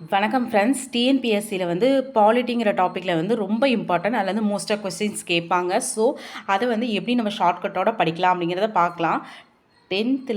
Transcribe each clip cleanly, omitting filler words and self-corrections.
வணக்கம் ஃப்ரெண்ட்ஸ். டிஎன்பிஎஸ்சியில் வந்து பாலிட்டிங்கிற டாப்பிக்கில் வந்து ரொம்ப இம்பார்ட்டன்ட். அதில் வந்து மோஸ்ட்டாக கொஸ்டின்ஸ் கேட்பாங்க. ஸோ அதை வந்து எப்படி நம்ம ஷார்ட்கட்டோட படிக்கலாம் அப்படிங்கிறத பார்க்கலாம். 10th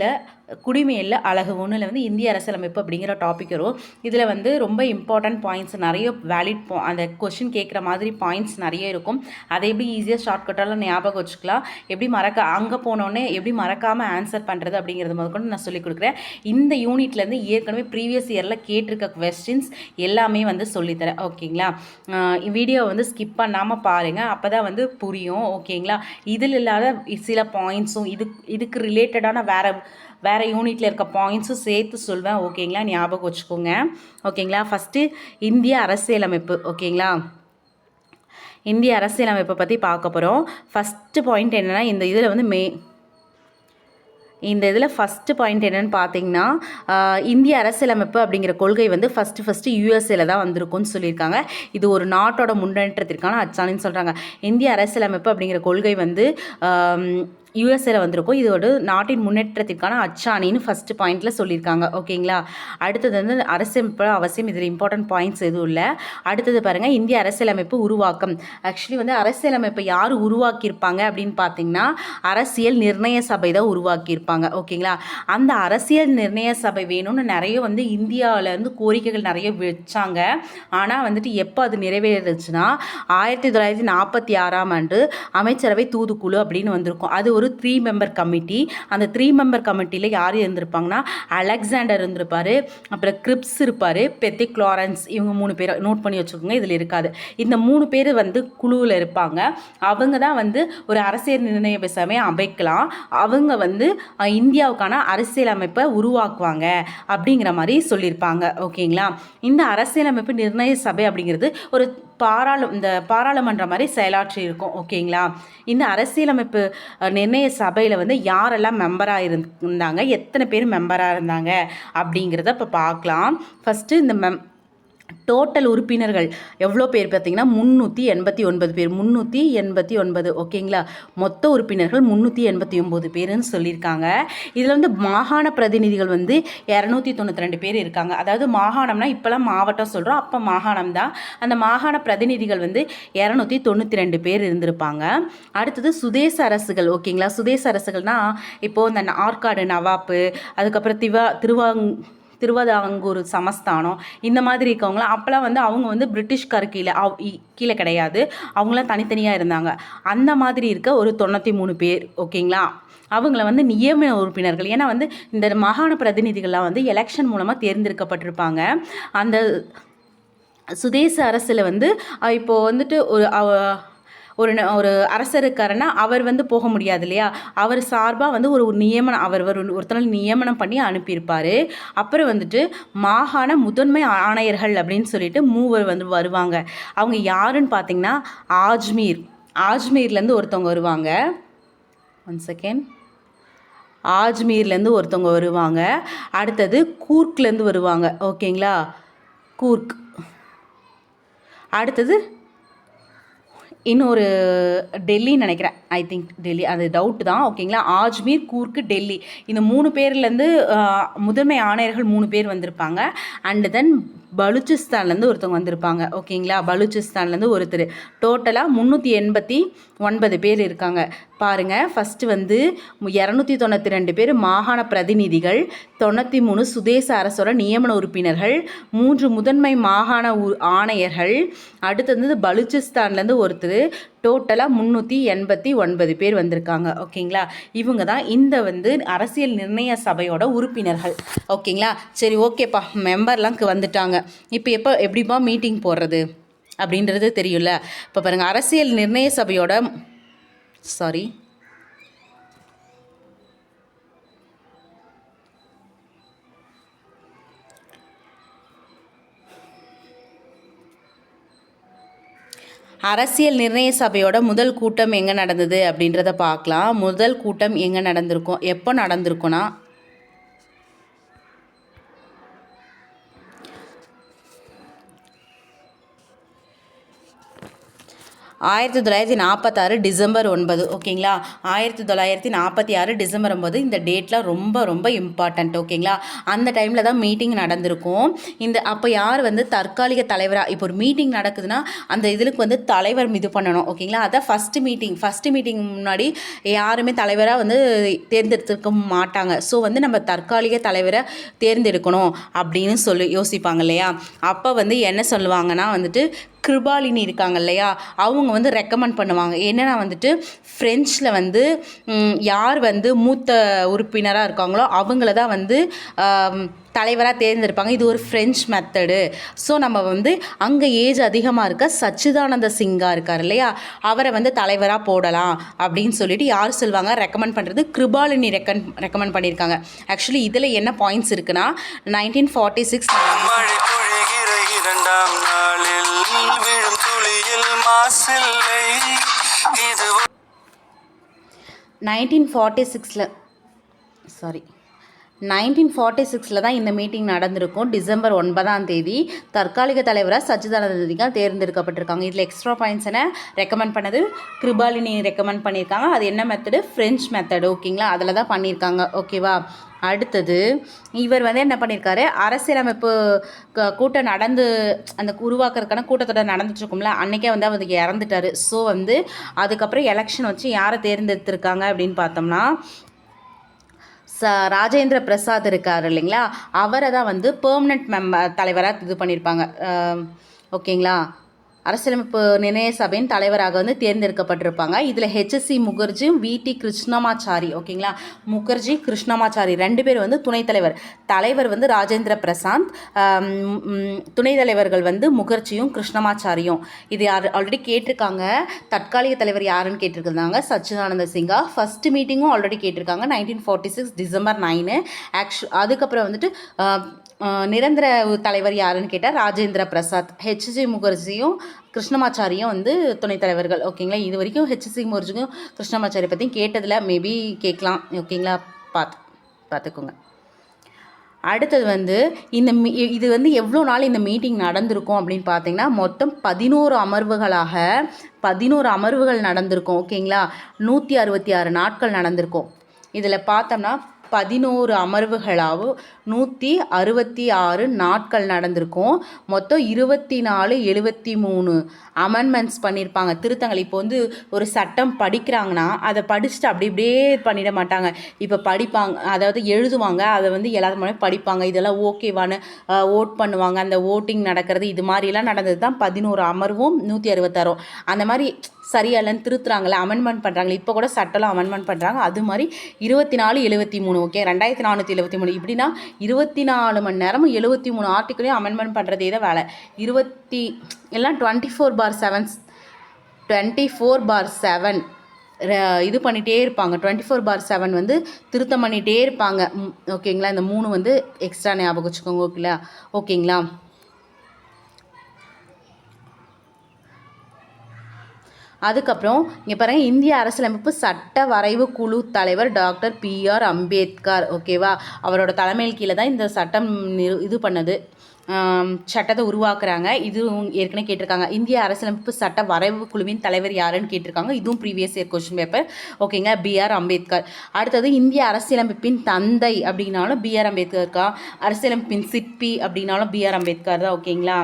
குடிமையில் அழகு 1 வந்து இந்திய அரசியலமைப்பு அப்படிங்கிற டாபிக் வரும். இதில் வந்து ரொம்ப இம்பார்ட்டன்ட் பாயிண்ட்ஸ் நிறைய வேலிட் அந்த கொஷின் கேட்குற மாதிரி பாயிண்ட்ஸ் நிறைய இருக்கும். அதை எப்படி ஈஸியாக ஷார்ட்கட்டால் ஞாபகம் வச்சுக்கலாம், எப்படி அங்கே போனோடனே எப்படி மறக்காமல் ஆன்சர் பண்ணுறது அப்படிங்கிறது முதற்கொண்டு நான் சொல்லிக் கொடுக்குறேன். இந்த யூனிட்லேருந்து ஏற்கனவே ப்ரீவியஸ் இயரில் கேட்டிருக்க கொஸ்டின்ஸ் எல்லாமே வந்து சொல்லித்தரேன். ஓகேங்களா? வீடியோவை வந்து ஸ்கிப் பண்ணாமல் பாருங்கள், அப்போ தான் வந்து புரியும். ஓகேங்களா? இதில் இல்லாத சில பாயிண்ட்ஸும் இதுக்கு ரிலேட்டடான வேறு யூனிட்டில் இருக்க பாயிண்ட்ஸும் சேர்த்து சொல்வேன். ஓகேங்களா? ஞாபகம் வச்சுக்கோங்க. ஓகேங்களா? ஃபஸ்ட்டு இந்திய அரசியலமைப்பு. ஓகேங்களா? இந்திய அரசியலமைப்பை பற்றி பார்க்க போகிறோம். ஃபஸ்ட்டு பாயிண்ட் என்னென்னா, இந்த இதில் ஃபஸ்ட்டு பாயிண்ட் என்னென்னு பார்த்தீங்கன்னா, இந்திய அரசியலமைப்பு அப்படிங்கிற கொள்கை வந்து ஃபஸ்ட்டு யூஎஸ்ஏல தான் வந்திருக்கும்னு சொல்லியிருக்காங்க. இது ஒரு நாட்டோட முன்னேற்றத்திற்கான அச்சாணின்னு சொல்கிறாங்க. இந்திய அரசியலமைப்பு அப்படிங்கிற கொள்கை வந்து யூஎஸ்ஏல வந்திருக்கும். இது ஒரு நாட்டின் முன்னேற்றத்திற்கான அச்சாணின்னு ஃபஸ்ட்டு பாயிண்டில் சொல்லியிருக்காங்க. ஓகேங்களா? அடுத்தது வந்து அரசியலமைப்பு அவசியம். இதில் இம்பார்ட்டன்ட் பாயிண்ட்ஸ் எதுவும் இல்லை. அடுத்தது பாருங்கள், இந்திய அரசியலமைப்பு உருவாக்கம். ஆக்சுவலி வந்து அரசியலமைப்பை யார் உருவாக்கியிருப்பாங்க அப்படின்னு பார்த்தீங்கன்னா, அரசியல் நிர்ணய சபை தான் உருவாக்கியிருப்பாங்க. ஓகேங்களா? அந்த அரசியல் நிர்ணய சபை வேணும்னு நிறைய வந்து இந்தியாவிலேருந்து கோரிக்கைகள் நிறைய வச்சாங்க. ஆனால் வந்துட்டு எப்போ அது நிறைவேறுச்சுன்னா 1946ஆம் ஆண்டு அமைச்சரவை தூதுக்குழு அப்படின்னு வந்திருக்கும். அது ஒரு 3 மெம்பர் கமிட்டி. அந்த 3 மெம்பர் கமிட்டியில் யார் இருந்திருப்பாங்கன்னா, அலெக்சாண்டர் இருந்திருப்பார், அப்புறம் கிரிப்ஸ் இருப்பார், பெத்திக் லாரன்ஸ். இவங்க 3 பேரை நோட் பண்ணி வச்சுக்கோங்க, இதில் இருக்காது. இந்த 3 பேர் வந்து குழுவில் இருப்பாங்க. அவங்க தான் வந்து ஒரு அரசியல் நிர்ணய சபையை அமைக்கலாம். அவங்க வந்து இந்தியாவுக்கான அரசியலமைப்பை உருவாக்குவாங்க அப்படிங்கிற மாதிரி சொல்லியிருப்பாங்க. ஓகேங்களா? இந்த அரசியலமைப்பு நிர்ணய சபை அப்படிங்கிறது ஒரு பாராளுமன்ற மாதிரி செயலாற்றி இருக்கும். ஓகேங்களா? இந்த அரசியலமைப்பு நிர்ணய சபையில் வந்து யாரெல்லாம் மெம்பராக இருந்தாங்க, எத்தனை பேர் மெம்பராக இருந்தாங்க அப்படிங்கிறத இப்போ பார்க்கலாம். ஃபஸ்ட்டு இந்த டோட்டல் உறுப்பினர்கள் எவ்வளோ பேர் பார்த்தீங்கன்னா 389 பேர். 389. ஓகேங்களா? மொத்த உறுப்பினர்கள் 389 பேருன்னு சொல்லியிருக்காங்க. இதில் வந்து மாகாண பிரதிநிதிகள் வந்து 292 பேர் இருக்காங்க. அதாவது மாகாணம்னா இப்போலாம் மாவட்டம் சொல்கிறோம், அப்போ மாகாணம் தான். அந்த மாகாண பிரதிநிதிகள் வந்து 292 பேர் இருந்திருப்பாங்க. அடுத்தது சுதேச அரசுகள். ஓகேங்களா? சுதேச அரசுகள்னால் இப்போது இந்த ஆற்காடு நவாப்பு, அதுக்கப்புறம் திருவிதாங்கூர் சமஸ்தானம், இந்த மாதிரி இருக்கவங்களாம் அப்போலாம் வந்து அவங்க வந்து பிரிட்டிஷ்கார கீழே கிடையாது, அவங்களாம் தனித்தனியாக இருந்தாங்க. அந்த மாதிரி இருக்க ஒரு 93 பேர். ஓகேங்களா? அவங்கள வந்து நியமன உறுப்பினர்கள். ஏன்னா வந்து இந்த மாகாண பிரதிநிதிகள்லாம் வந்து எலெக்ஷன் மூலமாக தேர்ந்தெடுக்கப்பட்டிருப்பாங்க. அந்த சுதேச அரசில் வந்து இப்போது வந்துட்டு ஒரு அரசர் இருக்காருன்னா அவர் வந்து போக முடியாது இல்லையா? அவர் சார்பாக வந்து ஒருத்தர் நியமனம் பண்ணி அனுப்பியிருப்பார். அப்புறம் வந்துட்டு மாகாண முதன்மை ஆணையர்கள் அப்படின்னு சொல்லிட்டு 3 வந்து வருவாங்க. அவங்க யாருன்னு பார்த்தீங்கன்னா, ஆஜ்மீர்லேருந்து ஒருத்தவங்க வருவாங்க. ஆஜ்மீர்லேருந்து ஒருத்தவங்க வருவாங்க. அடுத்தது கூர்க்லேருந்து வருவாங்க. ஓகேங்களா? கூர்க். அடுத்தது இன்னொரு டெல்லின்னு நினைக்கிறேன். ஐ திங்க் டெல்லி, அது டவுட்டு தான். ஓகேங்களா? ஆஜ்மீர், கூர்க்கு, டெல்லி, இந்த 3 பேர்லேருந்து முதன்மை ஆணையர்கள் 3 பேர் வந்திருப்பாங்க. அண்டு தென் பலுச்சிஸ்தான்லேருந்து ஒருத்தவங்க வந்திருப்பாங்க. ஓகேங்களா? பலுச்சிஸ்தான்லேருந்து ஒருத்தர். டோட்டலாக 389 பேர் இருக்காங்க. பாருங்கள், ஃபஸ்ட்டு வந்து 292 பேர் மாகாண பிரதிநிதிகள், 93 சுதேச அரசோட நியமன உறுப்பினர்கள், 3 முதன்மை மாகாண ஆணையர்கள், அடுத்தது பலுச்சிஸ்தான்லேருந்து ஒருத்தர். டோட்டலாக 389 பேர் வந்திருக்காங்க. ஓகேங்களா? இவங்க தான் இந்த வந்து அரசியல் நிர்ணய சபையோட உறுப்பினர்கள். ஓகேங்களா? சரி, ஓகேப்பா, மெம்பர்லாம் வந்துட்டாங்க. இப்போ எப்படிப்பா மீட்டிங் போடுறது அப்படின்றது தெரியும்ல. இப்போ பாருங்கள், அரசியல் நிர்ணய சபையோட அரசியல் நிர்ணய சபையோட முதல் கூட்டம் எங்கே நடந்தது அப்படின்றத பார்க்கலாம். முதல் கூட்டம் எங்கே நடந்திருக்கும், எப்போ நடந்திருக்குன்னா, 1946 டிசம்பர் 9. ஓகேங்களா, 1946 டிசம்பர் 9 இந்த டேட்லாம் ரொம்ப ரொம்ப இம்பார்ட்டண்ட். ஓகேங்களா, அந்த டைமில் தான் மீட்டிங் நடந்திருக்கும். அப்போ யார் வந்து தற்காலிக தலைவராக, இப்போ ஒரு மீட்டிங் நடக்குதுன்னா அந்த இதுக்கு வந்து தலைவர் இது பண்ணணும். ஓகேங்களா, அதான் ஃபஸ்ட்டு மீட்டிங் முன்னாடி யாருமே தலைவராக வந்து தேர்ந்தெடுத்துக்க மாட்டாங்க. ஸோ வந்து நம்ம தற்காலிக தலைவரை தேர்ந்தெடுக்கணும் அப்படின்னு சொல்லி யோசிப்பாங்க இல்லையா. அப்போ வந்து என்ன சொல்லுவாங்கன்னா வந்துட்டு கிருபாலினி இருக்காங்க இல்லையா, அவங்க வந்து ரெக்கமெண்ட் பண்ணுவாங்க. என்னென்னா வந்துட்டு ஃப்ரெஞ்சில் வந்து யார் வந்து மூத்த உறுப்பினராக இருக்காங்களோ அவங்கள தான் வந்து தலைவராக தேர்ந்தெடுப்பாங்க. இது ஒரு ஃப்ரெஞ்ச் மெத்தடு. ஸோ நம்ம வந்து அங்கே ஏஜ் அதிகமாக இருக்க சச்சிதானந்த சிங்கா இருக்கார் இல்லையா, அவரை வந்து தலைவராக போடலாம் அப்படின்னு சொல்லிட்டு யார் சொல்லுவாங்க, ரெக்கமெண்ட் பண்ணுறது கிருபாலினி ரெக்கமெண்ட் பண்ணியிருக்காங்க. ஆக்சுவலி இதில் என்ன பாயிண்ட்ஸ் இருக்குன்னா 1946 1946 தான் இந்த மீட்டிங் நடந்திருக்கும். டிசம்பர் 9 தற்காலிக தலைவராக சச்சிதானந்த தேர்ந்தெடுக்கப்பட்டிருக்காங்க. இதில் எக்ஸ்ட்ரா பாயிண்ட்ஸ் என்ன ரெக்கமெண்ட் பண்ணது கிருபாலினி ரெக்கமெண்ட் பண்ணியிருக்காங்க. அது என்ன மெத்தடு, ஃப்ரெஞ்ச் மெத்தடு. ஓகேங்களா, அதில் தான் பண்ணியிருக்காங்க. ஓகேவா, அடுத்தது இவர் வந்து என்ன பண்ணியிருக்காரு, அரசியலமைப்பு கூட்டம் நடந்து அந்த உருவாக்குறதுக்கான கூட்டத்தொடர் நடந்துட்டுருக்கும்ல, அன்றைக்கே வந்து அவருக்கு இறந்துட்டார். ஸோ வந்து அதுக்கப்புறம் எலெக்ஷன் வச்சு யாரை தேர்ந்தெடுத்திருக்காங்க அப்படின்னு பார்த்தோம்னா ராஜேந்திர பிரசாத் இருக்கார் இல்லைங்களா, அவரை தான் வந்து பெர்மனண்ட் தலைவராக இது பண்ணியிருப்பாங்க. ஓகேங்களா, அரசியலமைப்பு நிர்ணய சபையின் தலைவராக வந்து தேர்ந்தெடுக்கப்பட்டிருப்பாங்க. இதில் ஹெச்எஸ்சி முகர்ஜியும் விடி கிருஷ்ணமாச்சாரி. ஓகேங்களா, முகர்ஜி கிருஷ்ணமாச்சாரி 2 பேர் வந்து துணைத் தலைவர் வந்து ராஜேந்திர பிரசாந்த், துணைத் தலைவர்கள் வந்து முகர்ஜியும் கிருஷ்ணமாச்சாரியும். இது ஆல்ரெடி கேட்டிருக்காங்க. தற்காலிக தலைவர் யாருன்னு கேட்டிருக்காங்க, சச்சிதானந்த சிங்கா. ஃபஸ்ட்டு மீட்டிங்கும் ஆல்ரெடி கேட்டிருக்காங்க 1946 டிசம்பர் 9. அதுக்கப்புறம் வந்துட்டு நிரந்தர தலைவர் யாருன்னு கேட்டால் ராஜேந்திர பிரசாத். ஹெச்ஜி முகர்ஜியும் கிருஷ்ணமாச்சாரியும் வந்து துணைத் தலைவர்கள். ஓகேங்களா, இது வரைக்கும் ஹெச்சி முகர்ஜியும் கிருஷ்ணமாச்சாரி பற்றியும் கேட்டதில் மேபி கேட்கலாம். ஓகேங்களா, பார்த்துக்கோங்க. அடுத்தது வந்து இது வந்து எவ்வளோ நாள் இந்த மீட்டிங் நடந்திருக்கும் அப்படின்னு பார்த்தீங்கன்னா மொத்தம் 11 அமர்வுகள் நடந்திருக்கும். ஓகேங்களா, 166 நாட்கள் நடந்திருக்கும். இதில் பார்த்தோம்னா 11 அமர்வுகளாகவும் 166 நாட்கள் நடந்திருக்கும். மொத்தம் 2473 அமெண்ட்மெண்ட்ஸ் பண்ணியிருப்பாங்க, திருத்தங்கள். இப்போ வந்து ஒரு சட்டம் படிக்கிறாங்கன்னா அதை படிச்சுட்டு அப்படியே பண்ணிட மாட்டாங்க. இப்போ படிப்பாங்க, அதாவது எழுதுவாங்க, அதை வந்து எல்லாரும் படிப்பாங்க, இதெல்லாம் ஓகேவான்னு ஓட் பண்ணுவாங்க. அந்த ஓட்டிங் நடக்கிறது இது மாதிரிலாம் நடந்தது தான் 11 அமர்வும் 166. அந்த மாதிரி சரியா இல்லைன்னு திருத்துறாங்களே, அமெண்ட்மெண்ட் பண்ணுறாங்களே, இப்போ கூட சட்டம்லாம் அமெண்ட்மெண்ட் பண்ணுறாங்க. அது மாதிரி 2473. ஓகே, 2473. இப்படின்னா 24 மணி நேரமும் 73 ஆர்டிக்களையும் அமெண்ட்மெண்ட் பண்ணுறதே தான் வேலை. எல்லாம் 24/7 இது பண்ணிகிட்டே இருப்பாங்க. 24/7 வந்து திருத்தம் பண்ணிகிட்டே இருப்பாங்க. ஓகேங்களா, இந்த 3 வந்து எக்ஸ்ட்ரா ஞாபகம் வச்சுக்கோங்க. ஓகேங்களா, அதுக்கப்புறம் இங்கே பாருங்கள், இந்திய அரசியலமைப்பு சட்ட வரைவு குழு தலைவர் டாக்டர் PR அம்பேத்கர். ஓகேவா, அவரோட தலைமையில் கீழே தான் இந்த சட்டம் இது பண்ணது, சட்டத்தை உருவாக்குறாங்க. இதுவும் ஏற்கனவே கேட்டிருக்காங்க. இந்திய அரசியலமைப்பு சட்ட வரைவு குழுவின் தலைவர் யாருன்னு கேட்டிருக்காங்க. இதுவும் ப்ரீவியஸ் இயர் கொஸ்டின் பேப்பர். ஓகேங்க, BR அம்பேத்கர். அடுத்தது இந்திய அரசியலமைப்பின் தந்தை அப்படின்னாலும் BR அம்பேத்கர் இருக்கா, அரசியலமைப்பின் சிற்பி அப்படின்னாலும் BR அம்பேத்கர் தான். ஓகேங்களா,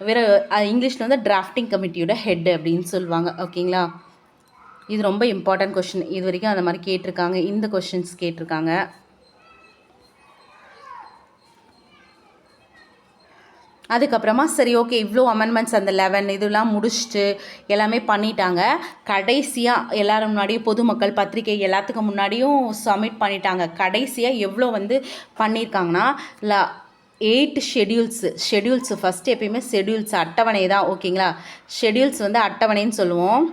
வேறு இங்கிலீஷில் வந்து டிராஃப்டிங் கமிட்டியோட ஹெட் அப்படின்னு சொல்லுவாங்க. ஓகேங்களா, இது ரொம்ப இம்பார்ட்டன்ட் கொஷின். இது வரைக்கும் அந்த மாதிரி கேட்டிருக்காங்க, இந்த கொஷின்ஸ் கேட்டிருக்காங்க. அதுக்கப்புறமா சரி ஓகே, இவ்வளோ அமெண்ட்மெண்ட்ஸ் அந்த 11 இதெல்லாம் முடிச்சுட்டு எல்லாமே பண்ணிட்டாங்க. கடைசியாக எல்லோரும் முன்னாடியும் பொதுமக்கள் பத்திரிகை எல்லாத்துக்கும் முன்னாடியும் சப்மிட் பண்ணிட்டாங்க. கடைசியாக எவ்வளோ வந்து பண்ணியிருக்காங்கன்னா 8 ஷெடியூல்ஸு. ஃபஸ்ட்டு எப்பயுமே ஷெடியூல்ஸ் அட்டவணை தான். ஓகேங்களா, ஷெடியூல்ஸ் வந்து அட்டவணைன்னு சொல்லுவோம்.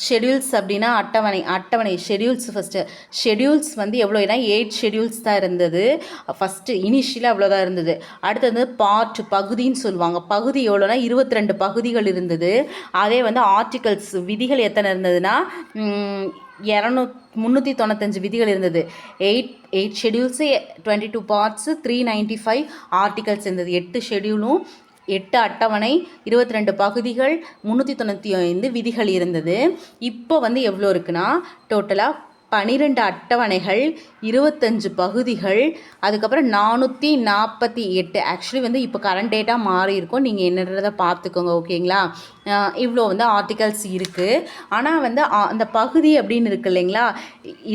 ஷெடியூல்ஸ் அப்படின்னா அட்டவணை ஷெடியூல்ஸ். ஷெடியூல்ஸ் வந்து எவ்வளோனா 8 ஷெடியூல்ஸ் தான் இருந்தது. ஃபஸ்ட்டு இனிஷியலாக அவ்வளோதான் இருந்தது. அடுத்தது பகுதின்னு சொல்லுவாங்க. பகுதி எவ்வளோனா 22 பகுதிகள் இருந்தது. அதே வந்து ஆர்டிகல்ஸ் விதிகள் எத்தனை இருந்ததுன்னா 395 விதிகள் இருந்தது. 8 ஷெடியூல்ஸு, 22 பார்ட்ஸு, 395 ஆர்டிகல்ஸ் இருந்தது. 8 ஷெடியூலும், 8 அட்டவணை, 22 பகுதிகள், 395 விதிகள் இருந்தது. இப்போ வந்து எவ்வளோ இருக்குன்னா டோட்டலாக 12 அட்டவணைகள், 25 பகுதிகள், அதுக்கப்புறம் 448. ஆக்சுவலி வந்து இப்போ கரண்ட் டேட்டாக மாறி இருக்கும், நீங்கள் என்னன்றதை பார்த்துக்கோங்க. ஓகேங்களா? இவ்வளோ வந்து ஆர்டிகல்ஸ் இருக்குது. ஆனால் வந்து அந்த பகுதி அப்படின்னு இருக்குது இல்லைங்களா,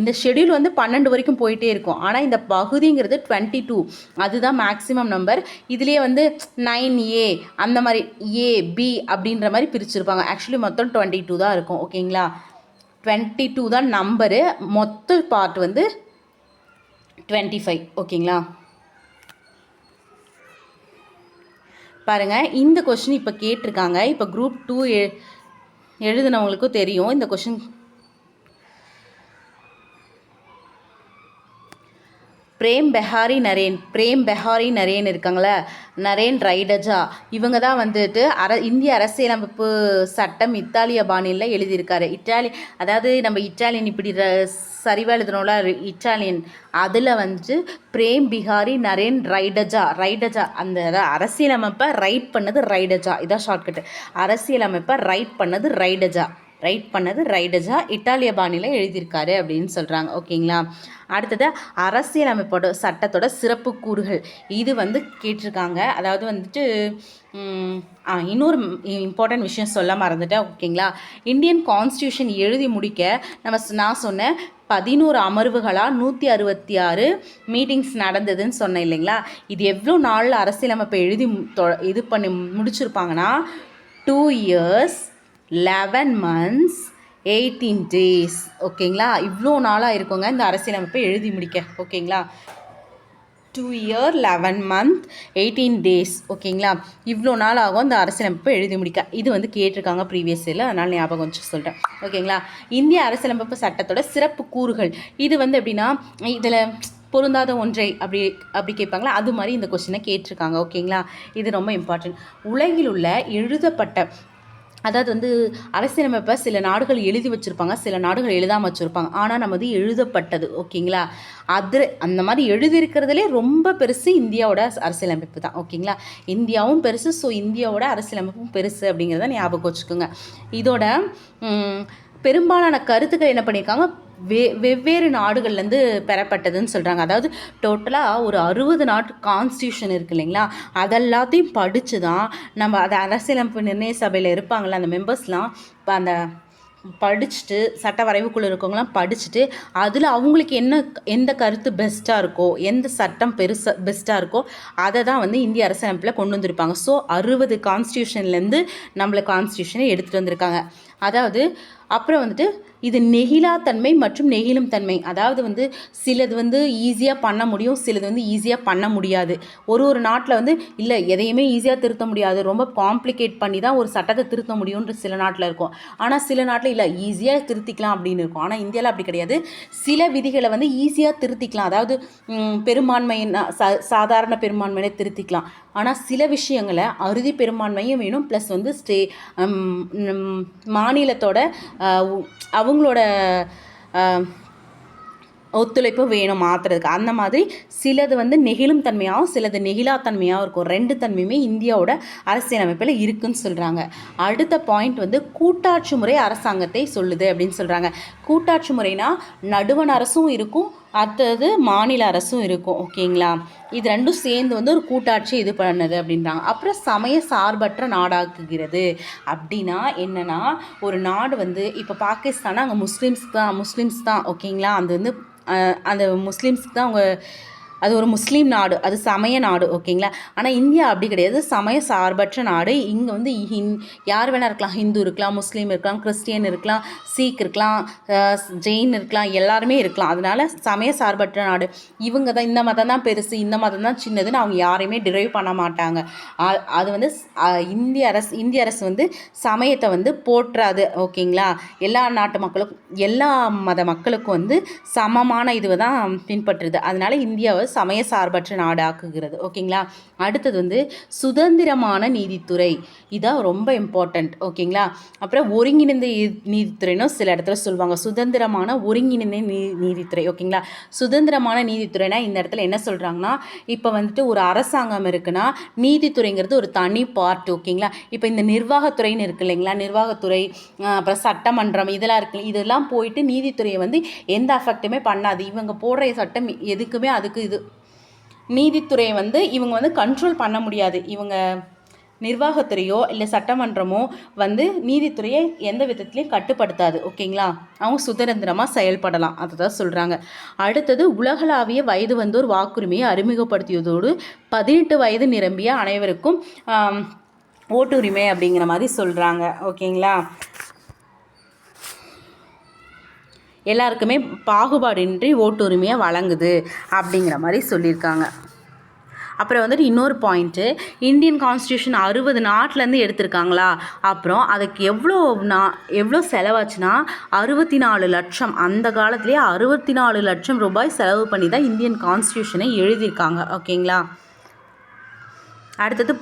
இந்த ஷெடியூல் வந்து 12 வரைக்கும் போயிட்டே இருக்கும். ஆனால் இந்த பகுதிங்கிறது 22, அதுதான் மேக்ஸிமம் நம்பர். இதுலேயே வந்து 9A அந்த மாதிரி ஏபி அப்படின்ற மாதிரி பிரிச்சுருப்பாங்க. ஆக்சுவலி மொத்தம் 22 தான் இருக்கும். ஓகேங்களா? 22 தான் நம்பரு, மொத்த பார்ட் வந்து 25. ஓகேங்களா? பாருங்கள், இந்த கொஷின் இப்போ கேட்டிருக்காங்க. இப்போ குரூப் 2 எழுதுனவங்களுக்கும் தெரியும் இந்த கொஷின். பிரேம் பெஹாரி நரேன் இருக்காங்களே, நரேன் ரைடஜா, இவங்க தான் வந்துட்டு இந்திய அரசியலமைப்பு சட்டம் இத்தாலிய பாணியில் எழுதியிருக்காரு. அதாவது நம்ம இட்டாலியன் இப்படி சரிவாக எழுதணும்ல, இட்டாலியன், அதில் வந்துட்டு பிரேம் பிஹாரி நரேன் ரைடஜா அந்த அரசியலமைப்பை ரைட் பண்ணது ரைடஜா. இதான் ஷார்ட்கட்டு. அரசியலமைப்பை ரைட் பண்ணது ரைடஜா, இட்டாலிய பாணியில் எழுதியிருக்காரு அப்படின்னு சொல்கிறாங்க. ஓகேங்களா? அடுத்தது அரசியலமைப்போட சட்டத்தோட சிறப்பு கூறுகள், இது வந்து கேட்டிருக்காங்க. அதாவது வந்துட்டு இன்னொரு இம்பார்ட்டன்ட் விஷயம் சொல்ல மறந்துட்டேன். ஓகேங்களா? இந்தியன் கான்ஸ்டியூஷன் எழுதி முடிக்க நான் சொன்னேன் 11 அமர்வுகளாக 166 மீட்டிங்ஸ் நடந்ததுன்னு சொன்னேன் இல்லைங்களா. இது எவ்வளோ நாளில் அரசியலமைப்பை எழுதி இது பண்ணி முடிச்சிருப்பாங்கன்னா 2 years 11 months 18 days. ஓகேங்களா? இவ்வளோ நாளாக இருக்குங்க இந்த அரசியலமைப்பை எழுதி முடிக்க. ஓகேங்களா? 2 year 11 month 18 days. ஓகேங்களா? இவ்வளோ நாள் ஆகும் இந்த அரசியலமைப்பை எழுதி முடிக்க. இது வந்து கேட்டிருக்காங்க ப்ரீவியஸ் இயரில், அதனால் ஞாபகம் வச்சு சொல்கிறேன். ஓகேங்களா? இந்திய அரசியலமைப்பு சட்டத்தோட சிறப்பு கூறுகள், இது வந்து எப்படின்னா இதில் பொருந்தாத ஒன்றை அப்படி கேட்பாங்களா, அது மாதிரி இந்த கொஸ்டினை கேட்டிருக்காங்க. ஓகேங்களா? இது ரொம்ப இம்பார்ட்டன்ட். உலகில் உள்ள எழுதப்பட்ட, அதாவது வந்து அரசியலமைப்பை சில நாடுகள் எழுதி வச்சுருப்பாங்க, சில நாடுகள் எழுதாமல் வச்சுருப்பாங்க. ஆனால் நம்ம எழுதப்பட்டது. ஓகேங்களா? அந்த மாதிரி எழுதியிருக்கிறதுலே ரொம்ப பெருசு இந்தியாவோட அரசியலமைப்பு தான். ஓகேங்களா? இந்தியாவும் பெருசு, ஸோ இந்தியாவோட அரசியலமைப்பும் பெருசு அப்படிங்கிறத ஞாபகம் வச்சுக்கோங்க. இதோட பெரும்பாலான கருத்துக்கள் என்ன பண்ணியிருக்காங்க, வெவ்வேறு நாடுகள்லேருந்து பெறப்பட்டதுன்னு சொல்கிறாங்க. அதாவது டோட்டலாக ஒரு 60 நாட்டு கான்ஸ்டியூஷன் இருக்குது இல்லைங்களா, அதெல்லாத்தையும் படித்து தான் நம்ம அதை அரசியலமைப்பு நிர்ணய சபையில் இருப்பாங்களே அந்த மெம்பர்ஸ்லாம் இப்போ அந்த படிச்சுட்டு, சட்ட வரைவுக்குள்ளே இருக்கவங்களாம் படிச்சுட்டு, அதில் அவங்களுக்கு எந்த கருத்து பெஸ்ட்டாக இருக்கோ, எந்த சட்டம் பெஸ்ட்டாக இருக்கோ அதை தான் வந்து இந்திய அரசியலமைப்பில் கொண்டு வந்திருப்பாங்க. ஸோ 60 கான்ஸ்டியூஷன்லேருந்து நம்மளை கான்ஸ்டியூஷனை எடுத்துகிட்டு வந்திருக்காங்க. அதாவது அப்புறம் வந்துட்டு இது நெகிழாத்தன்மை மற்றும் நெகிழும் தன்மை. அதாவது வந்து சிலது வந்து ஈஸியாக பண்ண முடியும், சிலது வந்து ஈஸியாக பண்ண முடியாது. ஒரு நாட்டில் வந்து இல்லை எதையுமே ஈஸியாக திருத்த முடியாது, ரொம்ப காம்ப்ளிகேட் பண்ணி தான் ஒரு சட்டத்தை திருத்த முடியும்ன்ற சில நாட்டில் இருக்கும். ஆனால் சில நாட்டில் இல்லை ஈஸியாக திருத்திக்கலாம் அப்படின்னு இருக்கும். ஆனால் இந்தியாவில் அப்படி கிடையாது. சில விதிகளை வந்து ஈஸியாக திருத்திக்கலாம், அதாவது பெரும்பான்மையின சாதாரண பெரும்பான்மையை திருத்திக்கலாம். ஆனால் சில விஷயங்களை அறுதி பெரும்பான்மையும் வேணும், ப்ளஸ் வந்து மாநிலத்தோட அவங்களோட ஒத்துழைப்பு வேணும் மாற்றுறதுக்கு. அந்த மாதிரி சிலது வந்து நெகிழும் தன்மையாகவும் சிலது நெகிழாத்தன்மையாகவும் இருக்கும். 2 தன்மையுமே இந்தியாவோட அரசியலமைப்பில் இருக்குதுன்னு சொல்கிறாங்க. அடுத்த பாயிண்ட் வந்து கூட்டாட்சி முறை அரசாங்கத்தை சொல்லுது அப்படின்னு சொல்கிறாங்க. கூட்டாட்சி முறைனா நடுவண் அரசும் இருக்கும், அடுத்தது மாநில அரசும் இருக்கும். ஓகேங்களா? இது ரெண்டும் சேர்ந்து வந்து ஒரு கூட்டாட்சி இது பண்ணுது அப்படின்றாங்க. அப்புறம் சமய சார்பற்ற நாடாக்குகிறது அப்படின்னா என்னென்னா, ஒரு நாடு வந்து இப்போ பாகிஸ்தானா அங்கே முஸ்லீம்ஸ் தான். ஓகேங்களா? அது வந்து அந்த முஸ்லீம்ஸ்க்கு தான் அவங்க, அது ஒரு முஸ்லீம் நாடு, அது சமய நாடு. ஓகேங்களா? ஆனால் இந்தியா அப்படி கிடையாது, சமய சார்பற்ற நாடு. இங்கே வந்து யார் வேணால் இருக்கலாம், ஹிந்து இருக்கலாம், முஸ்லீம் இருக்கலாம், கிறிஸ்டியன் இருக்கலாம், சீக் இருக்கலாம், ஜெயின் இருக்கலாம், எல்லாருமே இருக்கலாம். அதனால சமய சார்பற்ற நாடு. இவங்க தான் இந்த மதம் தான் பெருசு, இந்த மதம் தான் சின்னதுன்னு அவங்க யாரையுமே டிரைவ் பண்ண மாட்டாங்க. அது வந்து இந்திய அரசு வந்து சமயத்தை வந்து போற்றாது. ஓகேங்களா? எல்லா நாட்டு மக்களுக்கும், எல்லா மத மக்களுக்கும் வந்து சமமான இதுவை தான் பின்பற்றுது. அதனால இந்தியாவை சமய சார்பற்ற நாடாக்குகிறது. ஓகேங்களா. அடுத்தது வந்து சுதந்திரமான நீதித்துறை, இதான் ரொம்ப இம்பார்ட்டண்ட். ஓகேங்களா. அப்புறம் ஒருங்கிணைந்த நீதித்துறைன்னு சில இடத்துல சொல்லுவாங்க, சுதந்திரமான ஒருங்கிணைந்த நீதித்துறை. ஓகேங்களா. சுதந்திரமான நீதித்துறைனா இந்த இடத்துல என்ன சொல்கிறாங்கன்னா, இப்போ வந்துட்டு ஒரு அரசாங்கம் இருக்குன்னா நீதித்துறைங்கிறது ஒரு தனி பார்ட். ஓகேங்களா. இப்போ இந்த நிர்வாகத்துறைன்னு இருக்கு இல்லைங்களா, நிர்வாகத்துறை அப்புறம் சட்டமன்றம் இதெல்லாம் இருக்கு, இதெல்லாம் போயிட்டு நீதித்துறையை வந்து எந்த அஃபெக்ட்டுமே பண்ணாது. இவங்க போடுற சட்டம் எதுக்குமே அதுக்கு இது நீதித்துறையை வந்து இவங்க வந்து கண்ட்ரோல் பண்ண முடியாது. இவங்க நிர்வாகத்துறையோ இல்லை சட்டமன்றமோ வந்து நீதித்துறையை எந்த விதத்துலையும் கட்டுப்படுத்தாது. ஓகேங்களா. அவங்க சுதந்திரமாக செயல்படலாம், அதை தான் சொல்கிறாங்க. அடுத்தது உலகளாவிய வயது வந்தோர் வாக்குரிமையை அறிமுகப்படுத்தியதோடு 18 வயது நிரம்பிய அனைவருக்கும் ஓட்டுரிமை அப்படிங்கிற மாதிரி சொல்கிறாங்க. ஓகேங்களா. எல்லாருக்குமே பாகுபாடின்றி ஓட்டுரிமையை வழங்குது அப்படிங்கிற மாதிரி சொல்லியிருக்காங்க. அப்புறம் வந்துட்டு இன்னொரு பாயிண்ட்டு, இந்தியன் கான்ஸ்டியூஷன் 60 நாட்டிலேருந்து எடுத்திருக்காங்களா, அப்புறம் அதுக்கு எவ்வளோ செலவாச்சுன்னா 64 லட்சம். அந்த காலத்துலேயே 64 லட்சம் ரூபாய் செலவு பண்ணி தான் இந்தியன் கான்ஸ்டியூஷனை எழுதியிருக்காங்க. ஓகேங்களா. அடுத்தது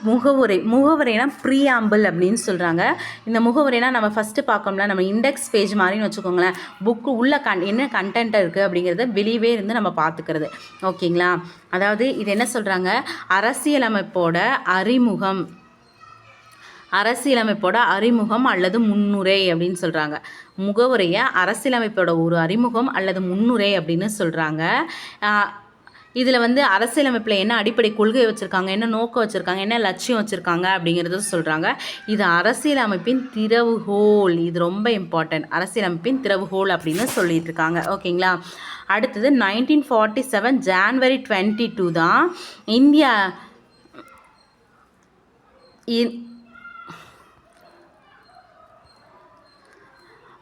முகவுரைனா ப்ரீஆம்பிள் அப்படின்னு சொல்கிறாங்க. இந்த முகவுரைனா நம்ம ஃபஸ்ட்டு பார்க்கணும்ல, நம்ம இண்டெக்ஸ் பேஜ் மாதிரின்னு வச்சுக்கோங்களேன். புக்கு உள்ள என்ன கண்டென்ட் இருக்குது அப்படிங்கிறத வெளியவே இருந்து நம்ம பார்த்துக்கிறது. ஓகேங்களா. அதாவது இது என்ன சொல்கிறாங்க, அரசியலமைப்போட அறிமுகம் அல்லது முன்னுரை அப்படின்னு சொல்கிறாங்க. முகவுரையை அரசியலமைப்போட ஒரு அறிமுகம் அல்லது முன்னுரை அப்படின்னு சொல்கிறாங்க. இதில் வந்து அரசியலமைப்பில் என்ன அடிப்படை கொள்கை வச்சுருக்காங்க, என்ன நோக்கம் வச்சுருக்காங்க, என்ன லட்சியம் வச்சுருக்காங்க அப்படிங்கிறத சொல்கிறாங்க. இது அரசியலமைப்பின் திறவுகோல், இது ரொம்ப இம்பார்ட்டன்ட். அரசியலமைப்பின் திறவுகோல் அப்படின்னு சொல்லிட்டு இருக்காங்க. ஓகேங்களா. அடுத்தது 1947 ஜான்வரி 22 தான் இந்தியா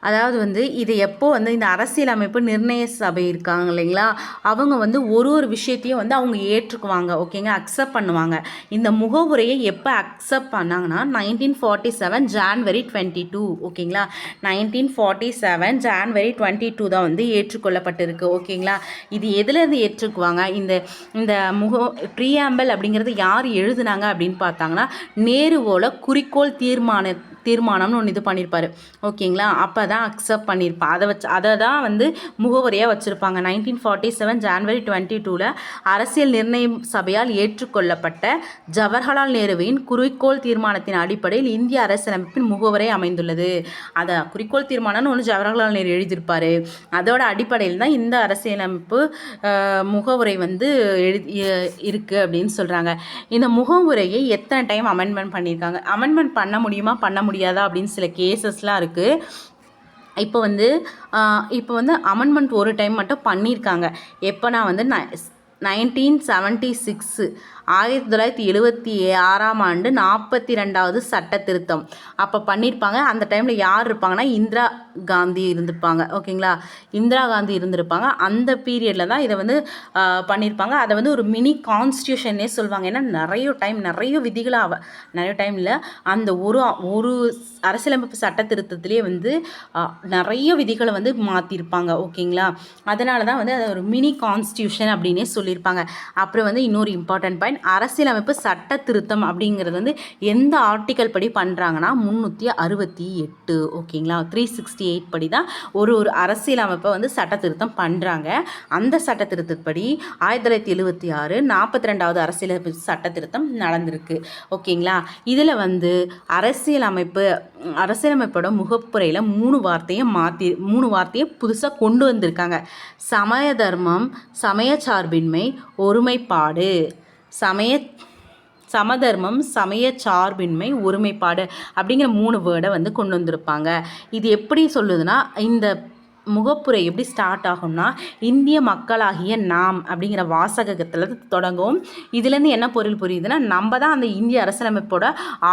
அதாவது வந்து இது எப்போ வந்து இந்த அரசியலமைப்பு நிர்ணய சபை இருக்காங்க இல்லைங்களா, அவங்க வந்து ஒரு விஷயத்தையும் வந்து அவங்க ஏற்றுக்குவாங்க. ஓகேங்க, அக்செப்ட் பண்ணுவாங்க. இந்த முகவுரையை எப்போ அக்செப்ட் பண்ணாங்கன்னா 1947 ஜான்வரி 22. ஓகேங்களா. 1947 ஜான்வரி 22 தான் வந்து ஏற்றுக்கொள்ளப்பட்டிருக்கு. ஓகேங்களா. இது எதுலேருந்து ஏற்றுக்குவாங்க, இந்த ப்ரீஆம்பிள் அப்படிங்கிறது யார் எழுதுனாங்க அப்படின்னு பார்த்தாங்கன்னா நேருவோட குறிக்கோள் தீர்மானம்னு ஒன்று இது பண்ணியிருப்பார். ஓகேங்களா. அப்போ தான் அக்செப்ட் பண்ணியிருப்பா, அதை தான் வந்து முகவரியாக வச்சுருப்பாங்க. 1947 ஜான்வரி 22 அரசியல் நிர்ணய சபையால் ஏற்றுக்கொள்ளப்பட்ட ஜவஹர்லால் நேருவின் குறிக்கோள் தீர்மானத்தின் அடிப்படையில் இந்திய அரசியலமைப்பின் முகவரை அமைந்துள்ளது. அதை குறிக்கோள் தீர்மானம்னு ஒன்று ஜவஹர்லால் நேரு எழுதியிருப்பார். அதோட அடிப்படையில் தான் இந்த அரசியலமைப்பு முகவுரை வந்து இருக்குது அப்படின்னு சொல்கிறாங்க. இந்த முகவுரையை எத்தனை டைம் அமெண்ட்மெண்ட் பண்ணியிருக்காங்க, அமெண்ட்மெண்ட் பண்ண முடியுமா பண்ண முடியாதா அப்படின்னு சில கேசஸ்லாம் இருக்குது. இப்போ வந்து அமெண்ட்மெண்ட் ஒரு டைம் மட்டும் பண்ணியிருக்காங்க. எப்போனா வந்து 1976 1976ஆம் ஆண்டு 42வது சட்ட திருத்தம் அப்போ பண்ணியிருப்பாங்க. அந்த டைமில் யார் இருப்பாங்கன்னா இந்திரா காந்தி இருந்திருப்பாங்க. ஓகேங்களா. இந்திரா காந்தி இருந்திருப்பாங்க. அந்த பீரியடில் தான் இதை வந்து பண்ணியிருப்பாங்க. அதை வந்து ஒரு மினி கான்ஸ்டியூஷன்னே சொல்லுவாங்க. ஏன்னா நிறைய விதிகளாக நிறைய டைமில் அந்த ஒரு அரசியலமைப்பு சட்ட திருத்தத்திலே வந்து நிறைய விதிகளை வந்து மாற்றிருப்பாங்க. ஓகேங்களா. அதனால தான் வந்து அதை ஒரு மினி கான்ஸ்டியூஷன் அப்படின்னே சொல்லியிருப்பாங்க. அப்புறம் வந்து இன்னொரு இம்பார்ட்டன்ட் பாயிண்ட், அரசியலமைப்பு சட்ட திருத்தம் அப்படிங்கிறது வந்து எந்த ஆர்டிக்கல் படி பண்ணுறாங்கன்னா 368. ஓகேங்களா. 368 படி தான் ஒரு அரசியலமைப்பை வந்து சட்ட திருத்தம் பண்ணுறாங்க. அந்த சட்ட திருத்தப்படி 1976 42வது அரசியலமைப்பு சட்ட திருத்தம் நடந்திருக்கு. ஓகேங்களா. இதில் வந்து அரசியலமைப்போட முகப்புரையில் 3 வார்த்தையை புதுசாக கொண்டு வந்திருக்காங்க. சமய தர்மம், சமய சார்பின்மை, ஒருமைப்பாடு. சமதர்மம், சமய சார்பின்மை, ஒருமைப்பாடு அப்படிங்கிற 3 வேர்டை வந்து கொண்டு வந்திருப்பாங்க. இது எப்படி சொல்லுதுன்னா, இந்த முகப்புரை எப்படி ஸ்டார்ட் ஆகும்னா, இந்திய மக்களாகிய நாம் அப்படிங்கிற வாசகத்தில் தொடங்கும். இதுலேருந்து என்ன பொருள் புரியுதுன்னா, நம்ம தான் அந்த இந்திய அரசியலமைப்போட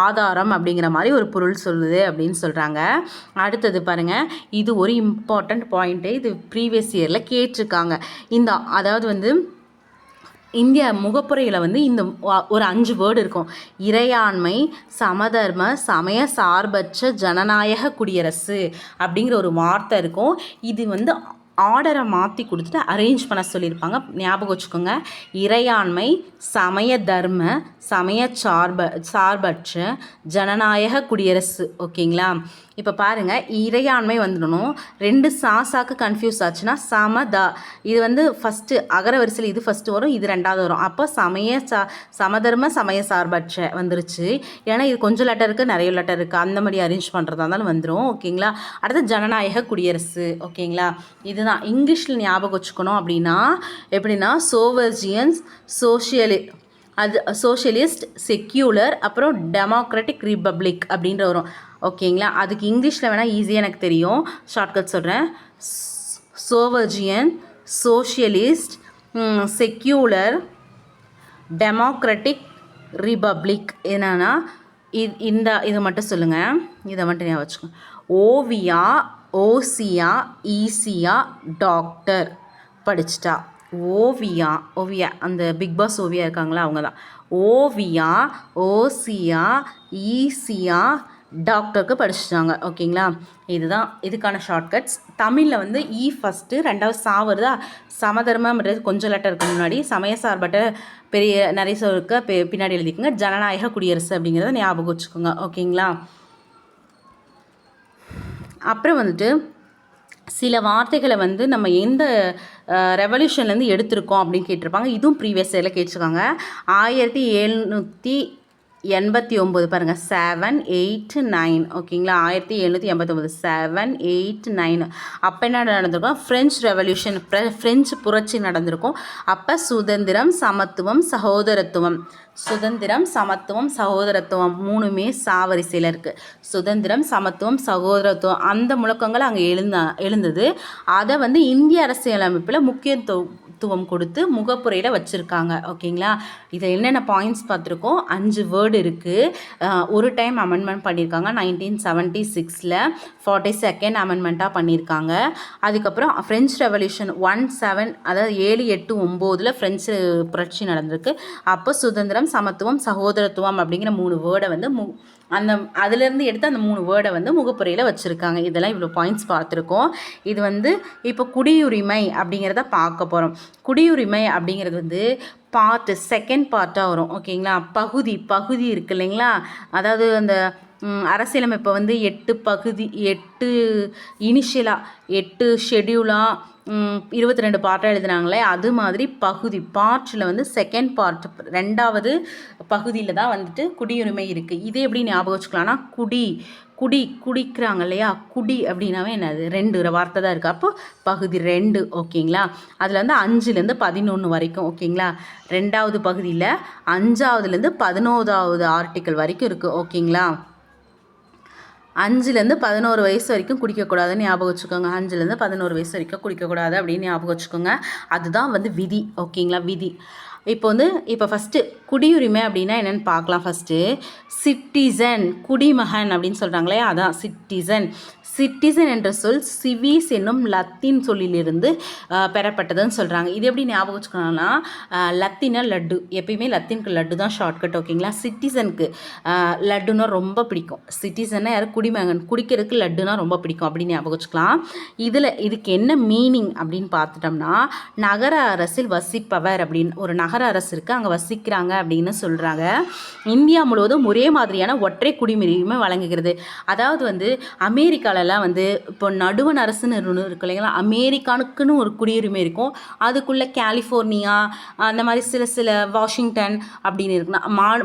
ஆதாரம் அப்படிங்கிற மாதிரி ஒரு பொருள் சொல்லுது அப்படின்னு சொல்கிறாங்க. அடுத்தது பாருங்கள், இது ஒரு இம்பார்ட்டண்ட் பாயிண்ட்டு. இது ப்ரீவியஸ் இயரில் கேட்டிருக்காங்க. அதாவது வந்து இந்திய முகப்புரையில் வந்து இந்த ஒரு 5 வேர்டு இருக்கும். இறையாண்மை, சமதர்ம, சமய சார்பற்ற ஜனநாயக குடியரசு அப்படிங்கிற ஒரு வார்த்தை இருக்கும். இது வந்து ஆர்டரை மாற்றி கொடுத்துட்டு அரேஞ்ச் பண்ண சொல்லியிருப்பாங்க. ஞாபகம் வச்சுக்கோங்க. இறையாண்மை, சமய தர்ம, சமய சார்பற்ற ஜனநாயக குடியரசு. ஓகேங்களா? இப்போ பாருங்கள், இறையாண்மை வந்துடணும். 2 சாக்கு கன்ஃபியூஸ் ஆச்சுன்னா சமதா, இது வந்து ஃபஸ்ட்டு அகர வரிசையில் இது ஃபஸ்ட்டு வரும், இது 2வது வரும். அப்போ சமதர்ம சமய சார்பற்ற வந்துருச்சு. ஏன்னா இது கொஞ்சம் லெட்டர் இருக்குது, நிறைய லெட்டர் இருக்குது, அந்த மாதிரி அரேஞ்ச் பண்ணுறதா இருந்தாலும் வந்துடும். ஓகேங்களா? அடுத்து ஜனநாயக குடியரசு. ஓகேங்களா? இதுதான் இங்கிலீஷில் ஞாபகம் வச்சுக்கணும். அப்படின்னா எப்படின்னா சோவர்ஜியன்ஸ், சோஷியலிஸ்ட், செக்யூலர், அப்புறம் டெமோக்ராட்டிக் ரிப்பப்ளிக் அப்படின்ற வரும். ஓகேங்களா? அதுக்கு இங்கிலீஷில் வேணால் ஈஸியாக எனக்கு தெரியும், ஷார்ட்கட் சொல்கிறேன். சோவர்ஜியன், சோஷியலிஸ்ட், செக்யூலர், டெமோக்ராட்டிக் ரிப்பப்ளிக். என்னன்னா இது மட்டும் சொல்லுங்கள், இதை மட்டும் ஞாபகம் வச்சுக்கோங்க. ஓவியா, ஓசியா, ஈசியா, டாக்டர் படிச்சிட்டா. ஓவியா அந்த பிக் பாஸ் ஓவியா இருக்காங்களா, அவங்க தான். ஓவியா, ஓசியா, ஈசியா, டாக்டருக்கு படிச்சுட்டாங்க. ஓகேங்களா? இதுதான் இதுக்கான ஷார்ட்கட்ஸ். தமிழில் வந்து ஈ ஃபஸ்ட்டு, 2வது சா வருதா. சமதர்மன்றது கொஞ்சம் லெட்டருக்கு முன்னாடி, சமய சார்பட்ட பெரிய நிறைய சொல்லுக்க பின்னாடி எழுதிக்கோங்க. ஜனநாயக குடியரசு அப்படிங்கிறத ஞாபகம் வச்சுக்கோங்க. ஓகேங்களா? அப்புறம் வந்துட்டு சில வார்த்தைகளை வந்து நம்ம எந்த ரெவல்யூஷன்லேருந்து எடுத்திருக்கோம் அப்படின்னு கேட்டிருப்பாங்க. இதுவும் ப்ரீவியஸ் இயரில் கேட்டிருக்காங்க. 1789 பாருங்கள், 7, 8, 9. ஓகேங்களா? 1789, 7, 8, 9. அப்போ என்ன நடந்திருக்கும்? ஃப்ரெஞ்ச் ரெவல்யூஷன், ஃப்ரெஞ்சு புரட்சி நடந்திருக்கும். அப்போ சுதந்திரம், சமத்துவம், சகோதரத்துவம், சுதந்திரம், சமத்துவம், சகோதரத்துவம் 3மே சாவரிசையில் இருக்குது. சுதந்திரம், சமத்துவம், சகோதரத்துவம் அந்த முழக்கங்கள் அங்கே எழுந்தது. அதை வந்து இந்திய அரசியலமைப்பில் முக்கியத்துவம் கொடுத்து முகப்புரையில் வச்சுருக்காங்க. ஓகேங்களா? இதில் என்னென்ன பாயிண்ட்ஸ் பார்த்துருக்கோம்? 5 வேர்டு இருக்குது. ஒரு டைம் அமெண்ட்மெண்ட் பண்ணியிருக்காங்க 1976ல், 42nd அமெண்ட்மெண்ட்டாக பண்ணியிருக்காங்க. அதுக்கப்புறம் ஃப்ரெஞ்ச் ரெவல்யூஷன் 17, அதாவது 7, 8, 9ல் ஃப்ரெஞ்சு புரட்சி நடந்திருக்கு. அப்போ சுதந்திரம், சமத்துவம், சகோதரத்துவம் அப்படிங்கிற 3 வேர்டை வந்து அதிலேருந்து எடுத்து அந்த 3 வேர்டை வந்து முகப்புரையில் வச்சுருக்காங்க. இதெல்லாம் இவ்வளோ பாயிண்ட்ஸ் பார்த்துருக்கோம். இது வந்து இப்போ குடியுரிமை அப்படிங்கிறத பார்க்க போகிறோம். குடியுரிமை அப்படிங்கிறது வந்து செகண்ட் பார்ட்டாக வரும். ஓகேங்களா? பகுதி இருக்குது இல்லைங்களா? அதாவது அந்த அரசியலமைப்பை வந்து 8 பகுதி, 8 இனிஷியலாக, 8 ஷெடியூலாக 22 பார்ட்டாக எழுதுனாங்களே, அது மாதிரி பார்ட்டில் வந்து செகண்ட் பார்ட், 2வது பகுதியில் தான் வந்துட்டு குடியுரிமை இருக்குது. இது எப்படி ஞாபகம் வச்சுக்கலாம்னா, குடிக்கிறாங்க இல்லையா, குடி அப்படின்னாவே என்னது, 2 வார்த்தை தான் இருக்குது. அப்போ பகுதி 2. ஓகேங்களா? அதில் வந்து 5லேருந்து 11 வரைக்கும். ஓகேங்களா? 2வது பகுதியில் 5வதுலேருந்து 11வது ஆர்டிக்கல் வரைக்கும் இருக்குது. ஓகேங்களா? 5லேருந்து 11 வயசு வரைக்கும் குடிக்கக்கூடாதுன்னு ஞாபகம் வச்சுக்கோங்க. 5லேருந்து 11 வயசு வரைக்கும் குடிக்கக்கூடாது அப்படின்னு ஞாபகம் வச்சுக்கோங்க. அதுதான் வந்து விதி. ஓகேங்களா? விதி. இப்போ ஃபஸ்ட்டு குடியுரிமை அப்படின்னா என்னென்னு பார்க்கலாம். ஃபஸ்ட்டு சிட்டிசன், குடிமகன் அப்படின்னு சொல்கிறாங்களே, அதான் சிட்டிசன். சிட்டிசன் என்ற சொல் சிவிஸ் என்னும் லத்தீன் சொல்லிலிருந்து பெறப்பட்டதுன்னு சொல்கிறாங்க. இது எப்படி ஞாபகம் வச்சுக்கணும்னா, லத்தீனா லட்டு, எப்பயுமே லத்தீனுக்கு லட்டு தான் ஷார்ட்கட். ஓகேங்களா? சிட்டிசனுக்கு லட்டுன்னா ரொம்ப பிடிக்கும். சிட்டிசன்னா யாரும் குடிமகன், குடிக்கிறதுக்கு லட்டுனா ரொம்ப பிடிக்கும் அப்படின்னு ஞாபகம் வச்சுக்கலாம். இதுக்கு என்ன மீனிங் அப்படின்னு பார்த்துட்டோம்னா, நகர அரசில் வசிப்பவர் அப்படின்னு, ஒரு நகர அரசு இருக்குது, அங்கே வசிக்கிறாங்க அப்படின்னு சொல்கிறாங்க. இந்தியா முழுவதும் ஒரே மாதிரியான ஒற்றை குடியுரிமை வழங்குகிறது. அதாவது வந்து அமெரிக்காவில் வந்து இப்போ நடுவண் அரசுன்னு இருக்கு இல்லைங்களா, அமெரிக்கானுக்குன்னு ஒரு குடியுரிமை இருக்கும். அதுக்குள்ளே கலிஃபோர்னியா, அந்த மாதிரி சில வாஷிங்டன் அப்படின்னு இருக்குன்னா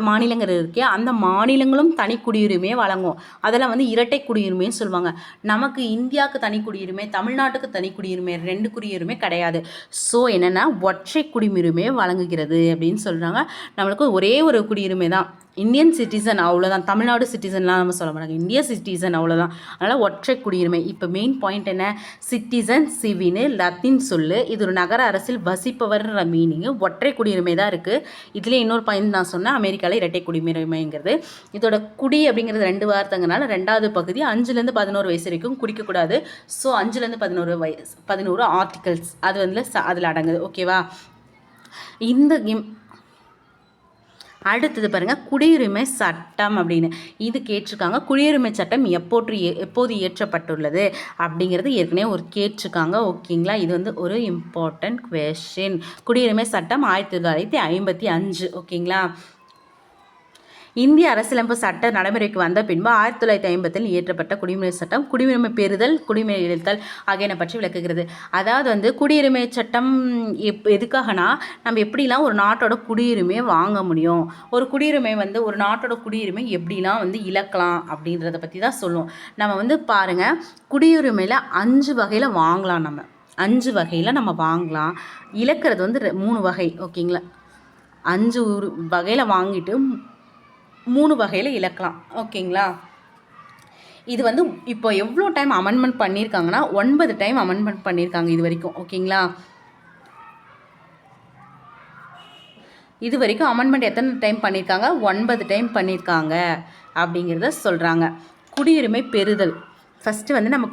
மாநிலங்கள் இருக்கே, அந்த மாநிலங்களும் தனி குடியுரிமையை வழங்கும். அதெல்லாம் வந்து இரட்டை குடியுரிமைன்னு சொல்லுவாங்க. நமக்கு இந்தியாவுக்கு தனி குடியுரிமை, தமிழ்நாட்டுக்கு தனி குடியுரிமை, 2 குடியுரிமை கிடையாது. ஸோ என்னென்னா ஒற்றை குடியுரிமையை வழங்குகிறது அப்படின்னு சொல்கிறாங்க. நம்மளுக்கு ஒரே ஒரு குடியுரிமை தான், இந்தியன் சிட்டிசன், அவ்வளோதான். தமிழ்நாடு சிட்டிசன்லாம் நம்ம சொல்ல மாட்டாங்க, இந்திய சிட்டிசன், அவ்வளோதான். அதனால் ஒற்றை குடியுரிமை. இப்போ மெயின் பாயிண்ட் என்ன, சிட்டிசன், சிவின்னு லத்தீன் சொல்லு, இது ஒரு நகர அரசில் வசிப்பவர்ன்ற மீனிங்கு, ஒற்றை குடியுரிமை தான் இருக்குது. இதில் இன்னொரு பாயிண்ட் நான் சொன்னேன், அமெரிக்காவில் இரட்டை குடியுரிமைங்கிறது. இதோட குடி அப்படிங்கிறது 2 வார்த்தைங்கனால 2வது பகுதி 5லேருந்து 11 வயசு வரைக்கும் குடிக்கக்கூடாது. ஸோ 5லேருந்து 11 ஆர்டிகல்ஸ் அது வந்து அதில் அடங்குது. ஓகேவா? அடுத்தது பாருங்கள் குடியுரிமை சட்டம் அப்படின்னு இது கேட்டிருக்காங்க. குடியுரிமை சட்டம் எப்போது இயற்றப்பட்டுள்ளது அப்படிங்கிறது ஏற்கனவே ஒரு கேட்டிருக்காங்க. ஓகேங்களா, இது வந்து ஒரு இம்பார்ட்டன்ட் கொஸ்டின். குடியுரிமை சட்டம் 1955. ஓகேங்களா, இந்திய அரசியலமைப்பு சட்ட நடைமுறைக்கு வந்த பின்பு 1950 இயற்றப்பட்ட குடியுரிமை சட்டம் குடியுரிமை பெறுதல், குடியுரிமை இழுத்தல் ஆகியன பற்றி விளக்குகிறது. அதாவது வந்து குடியுரிமை சட்டம் எதுக்காகனா நம்ம எப்படிலாம் ஒரு நாட்டோட குடியுரிமையை வாங்க முடியும், ஒரு குடியுரிமை வந்து ஒரு நாட்டோட குடியுரிமை எப்படிலாம் வந்து இழக்கலாம் அப்படின்றத பற்றி தான் சொல்லுவோம். நம்ம வந்து பாருங்கள், குடியுரிமையில் 5 வகையில் வாங்கலாம். நம்ம 5 வகையில் நம்ம வாங்கலாம். இழக்கிறது வந்து 3 வகை. ஓகேங்களா, 5 வகையில் வாங்கிட்டு 3 வகையில் இழக்கலாம். ஓகேங்களா, இது வந்து இப்போ எவ்வளோ டைம் அமெண்ட்மெண்ட் பண்ணியிருக்காங்கன்னா 9 டைம் அமெண்ட்மெண்ட் பண்ணியிருக்காங்க இது வரைக்கும். ஓகேங்களா, இது வரைக்கும் அமெண்ட்மெண்ட் எத்தனை டைம் பண்ணியிருக்காங்க? 9 டைம் பண்ணியிருக்காங்க அப்படிங்கிறத சொல்கிறாங்க. குடியுரிமை பெறுதல். ஃபஸ்ட்டு வந்து நம்ம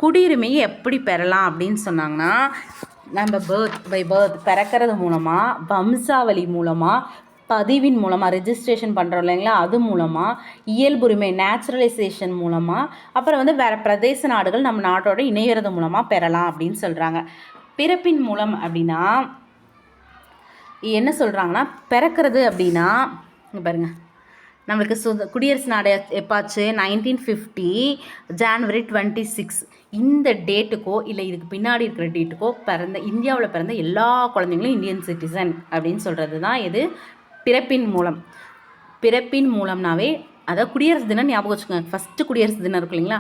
குடியுரிமையை எப்படி பெறலாம் அப்படின்னு சொன்னாங்கன்னா, நம்ம பர்த் பிறக்கிறது மூலமாக, வம்சாவளி மூலமாக, பதிவின் மூலமாக, ரெஜிஸ்ட்ரேஷன் பண்ணுறோம் இல்லைங்களா, அது மூலமாக, இயல்புரிமை நேச்சுரலைசேஷன் மூலமாக, அப்புறம் வந்து வேறு பிரதேச நாடுகள் நம்ம நாட்டோட இணையறது மூலமாக பெறலாம் அப்படின்னு சொல்கிறாங்க. பிறப்பின் மூலம் அப்படின்னா என்ன சொல்கிறாங்கன்னா, பிறக்கிறது அப்படின்னா பாருங்கள், நம்மளுக்கு குடியரசு நாடு எப்பாச்சு 1950 ஜான்வரி 26. இந்த டேட்டுக்கோ இல்லை இதுக்கு பின்னாடி இருக்கிற டேட்டுக்கோ இந்தியாவில் பிறந்த எல்லா குழந்தைங்களும் இந்தியன் சிட்டிசன் அப்படின்னு சொல்கிறது தான் இது பிறப்பின் மூலம். பிறப்பின் மூலம்னாவே அதாவது குடியரசு தினம் ஞாபகம் வச்சுக்கோங்க. ஃபஸ்ட்டு குடியரசு தினம் இருக்கு இல்லைங்களா,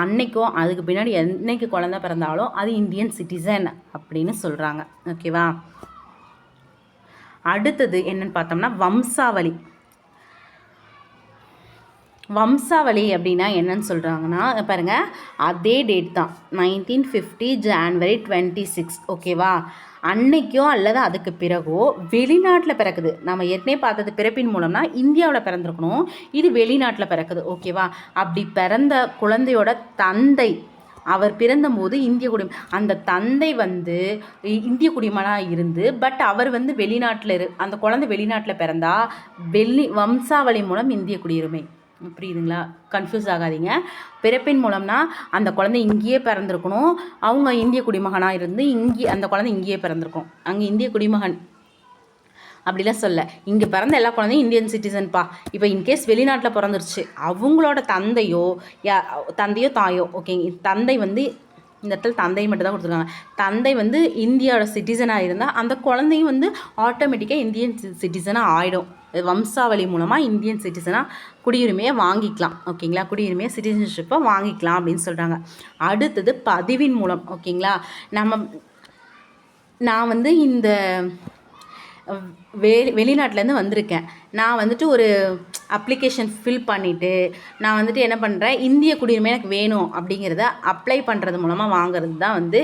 அன்னைக்கோ அதுக்கு பின்னாடி என்னைக்கு குழந்தை பிறந்தாலும் அது இந்தியன் சிட்டிசன் அப்படின்னு சொல்கிறாங்க. ஓகேவா, அடுத்தது என்னன்னு பார்த்தோம்னா வம்சாவளி. வம்சாவளி அப்படின்னா என்னன்னு சொல்கிறாங்கன்னா பாருங்கள், அதே டேட் தான் 1950 ஜான்வரி 26. ஓகேவா, அன்னைக்கோ அல்லது அதுக்கு பிறகோ வெளிநாட்டில் பிறக்குது. நம்ம ஏற்கனவே பார்த்தது பிறப்பின் மூலம்னா இந்தியாவில் பிறந்திருக்கணும், இது வெளிநாட்டில் பிறக்குது. ஓகேவா, அப்படி பிறந்த குழந்தையோட தந்தை அவர் பிறந்தபோது அந்த தந்தை வந்து இந்திய குடிமகனாக இருந்து பட் அவர் வந்து வெளிநாட்டில் அந்த குழந்தை வெளிநாட்டில் பிறந்தா வம்சாவளி மூலம் இந்திய குடியுரிமை. புரியுதுங்களா, கன்ஃபியூஸ் ஆகாதீங்க. பிறப்பின் மூலம்னா அந்த குழந்தை இங்கேயே பிறந்திருக்கணும், அவங்க இந்திய குடிமகனாக இருந்து அந்த குழந்தை இங்கேயே பிறந்திருக்கும், அங்கே இந்திய குடிமகன் அப்படிலாம் சொல்ல. இங்கே பிறந்த எல்லா குழந்தையும் இந்தியன் சிட்டிசன்ப்பா. இப்போ இன்கேஸ் வெளிநாட்டில் பிறந்துருச்சு, அவங்களோட தந்தையோ தாயோ, ஓகேங்க, தந்தை வந்து இந்த இடத்துல தந்தை மட்டும் தான் கொடுத்துருக்காங்க. தந்தை வந்து இந்தியாவோட சிட்டிசனாக இருந்தால் அந்த குழந்தையும் வந்து ஆட்டோமேட்டிக்காக இந்தியன் சிட்டிசனாக ஆகிடும். வம்சாவளி மூலமாக இந்தியன் சிட்டிசனாக குடியுரிமையை வாங்கிக்கலாம். ஓகேங்களா, குடியுரிமையை சிட்டிசன்ஷிப்பை வாங்கிக்கலாம் அப்படின்னு சொல்கிறாங்க. அடுத்தது பதிவின் மூலம். ஓகேங்களா, நான் வந்து இந்த வெளிநாட்டிலேருந்து வந்திருக்கேன். நான் வந்துட்டு ஒரு அப்ளிகேஷன் ஃபில் பண்ணிவிட்டு நான் வந்துட்டு என்ன பண்ணுறேன், இந்திய குடியுரிமை எனக்கு வேணும் அப்படிங்கிறத அப்ளை பண்ணுறது மூலமாக வாங்கிறது தான் வந்து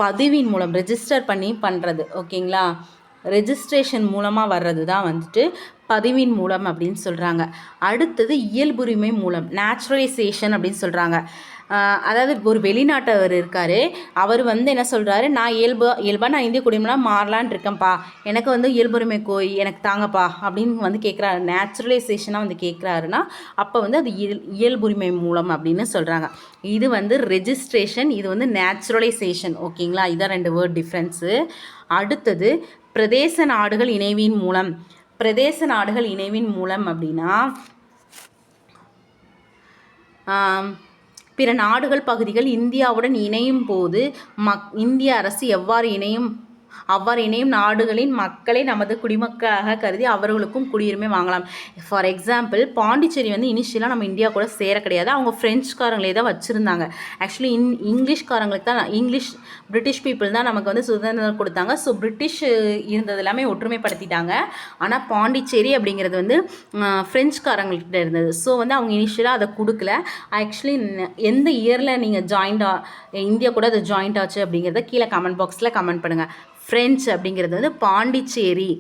பதிவின் மூலம் ரெஜிஸ்டர் பண்ணி பண்ணுறது. ஓகேங்களா, ரெஜிஸ்ட்ரேஷன் மூலமாக வர்றது தான் வந்துட்டு பதிவின் மூலம் அப்படின்னு சொல்கிறாங்க. அடுத்தது இயல்புரிமை மூலம் நேச்சுரலைசேஷன் அப்படின்னு சொல்கிறாங்க. அதாவது ஒரு வெளிநாட்டவர் இருக்கார், அவர் வந்து என்ன சொல்கிறாரு, நான் இயல்பாக நான் இந்திய குடிமகனாக மாறலான் இருக்கேன்ப்பா, எனக்கு வந்து இயல்புரிமை எனக்கு தாங்கப்பா அப்படின்னு வந்து கேட்குறாரு. நேச்சுரலைசேஷனாக வந்து கேட்குறாருன்னா அப்போ வந்து அது இயல்புரிமை மூலம் அப்படின்னு சொல்கிறாங்க. இது வந்து ரெஜிஸ்ட்ரேஷன், இது வந்து நேச்சுரலைசேஷன். ஓகேங்களா, இதான் 2 வேர்ட் டிஃப்ரென்ஸு. அடுத்தது பிரதேச நாடுகள் இணைவின் மூலம். பிரதேச நாடுகள் இணைவின் மூலம் அப்படின்னா பிற நாடுகள் பகுதிகள் இந்தியாவுடன் இணையும் போது இந்திய அரசு அவ்வாறு இணையும் நாடுகளின் மக்களை நமது குடிமக்களாக கருதி அவர்களுக்கும் குடியுரிமை வாங்கலாம். ஃபார் எக்ஸாம்பிள், பாண்டிச்சேரி வந்து இனிஷியலாக நம்ம இந்தியா கூட சேர கிடையாது, அவங்க ஃப்ரெஞ்சுக்காரங்களே தான் வச்சுருந்தாங்க. ஆக்சுவலி இங்கிலீஷ்காரங்களுக்கு தான் பிரிட்டிஷ் பீப்புள் தான் நமக்கு வந்து சுதந்திரம் கொடுத்தாங்க. ஸோ பிரிட்டிஷ் இருந்தது எல்லாமே ஒற்றுமைப்படுத்திட்டாங்க. ஆனால் பாண்டிச்சேரி அப்படிங்கிறது வந்து ஃப்ரெஞ்சுக்காரங்கள்கிட்ட இருந்தது. ஸோ வந்து அவங்க இனிஷியலாக அதை கொடுக்கல. ஆக்சுவலி எந்த இயரில் நீங்கள் இந்தியா கூட அது ஜாயிண்ட் ஆச்சு அப்படிங்கிறத கீழே கமெண்ட் பாக்ஸில் கமெண்ட் பண்ணுங்கள். ஃப்ரெஞ்ச் அப்படிங்கிறது வந்து பாண்டிச்சேரி,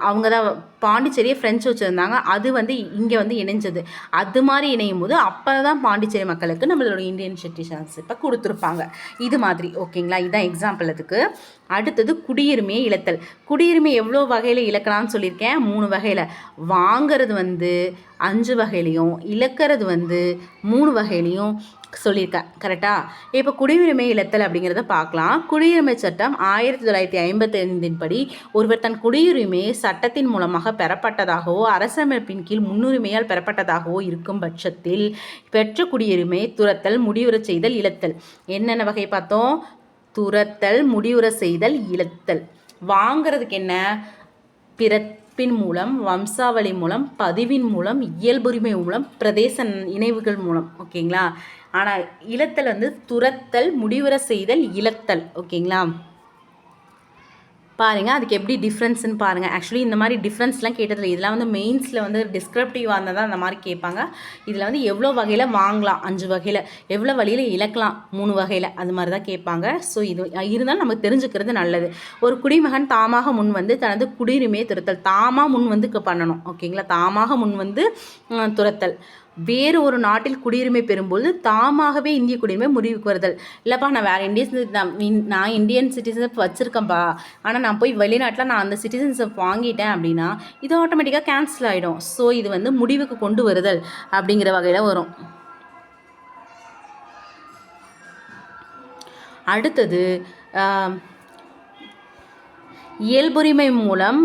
அவங்க தான் பாண்டிச்சேரியை ஃப்ரெஞ்சு வச்சுருந்தாங்க. அது வந்து இங்கே வந்து இணைஞ்சது. அது மாதிரி இணையும் போது அப்போ தான் பாண்டிச்சேரி மக்களுக்கு நம்மளோட இந்தியன் சிட்டிசன்ஷிப்பை கொடுத்துருப்பாங்க. இது மாதிரி ஓகேங்களா. இதுதான் எக்ஸாம்பிள் அதுக்கு. அடுத்தது குடியுரிமையை இழத்தல். குடியுரிமை எவ்வளோ வகையில் இழக்கலாம்னு சொல்லியிருக்கேன், 3 வகையில். வாங்கிறது வந்து 5 வகையிலையும், இழக்கிறது வந்து 3 வகையிலையும் சொல்லியிருக்கேன். கரெக்டாக? இப்போ குடியுரிமை இழத்தல் அப்படிங்கிறத பார்க்கலாம். குடியுரிமை சட்டம் 1955 படி ஒருவர் தன் குடியுரிமையை சட்டத்தின் மூலமாக பெறப்பட்டதாகவோ அரசமைப்பின் கீழ் முன்னுரிமையால் பெறப்பட்டதாகவோ இருக்கும் பட்சத்தில் பெற்ற குடியுரிமை துரத்தல், முடிவுற செய்தல், இழத்தல். என்னென்ன வகை பார்த்தோம்? துரத்தல், முடிவுற செய்தல், இழத்தல். வாங்கிறதுக்கு என்ன? பிறப்பின் மூலம், வம்சாவளி மூலம், பதிவின் மூலம், இயல்புரிமை மூலம், பிரதேச இணைவுகள் மூலம். ஓகேங்களா. ஆனால் இழத்தல் வந்து துரத்தல், முடிவுற செய்தல், இழத்தல். ஓகேங்களா. பாருங்கள் அதுக்கு எப்படி டிஃப்ரென்ஸ்னு பாருங்கள். ஆக்சுவலி இந்த மாதிரி டிஃப்ரென்ஸ்லாம் கேட்டதில்லை. இதெல்லாம் வந்து மெயின்ஸில் வந்து டிஸ்கிரிப்டிவாக இருந்தால் தான் அந்த மாதிரி கேட்பாங்க. இதில் வந்து எவ்வளோ வகையில் வாங்கலாம் 5 வகையில், எவ்வளோ வழியில் இழக்கலாம் 3 வகையில், அது மாதிரி தான் கேட்பாங்க. ஸோ இது இருந்தாலும் நமக்கு தெரிஞ்சுக்கிறது நல்லது. ஒரு குடிமகன் தாமாக முன் வந்து தனது குடியுரிமையை துரத்தல். தாமாக முன் வந்து பண்ணணும். ஓகேங்களா. தாமாக முன் வந்து துரத்தல். வேறு ஒரு நாட்டில் குடியுரிமை பெறும்போது தாமாகவே இந்திய குடியுரிமை முடிவுக்கு வருதல். இல்லைப்பா நான் வேறு நான் இந்தியன் சிட்டிசன்ஷிப் வச்சுருக்கேன்ப்பா, ஆனால் நான் போய் வெளிநாட்டில் நான் அந்த சிட்டிசன்ஷிப் வாங்கிட்டேன் அப்படின்னா இது ஆட்டோமேட்டிக்காக கேன்சல் ஆகிடும். ஸோ இது வந்து முடிவுக்கு கொண்டு வருதல் அப்படிங்கிற வகையில் வரும். அடுத்தது இயல்புரிமை மூலம்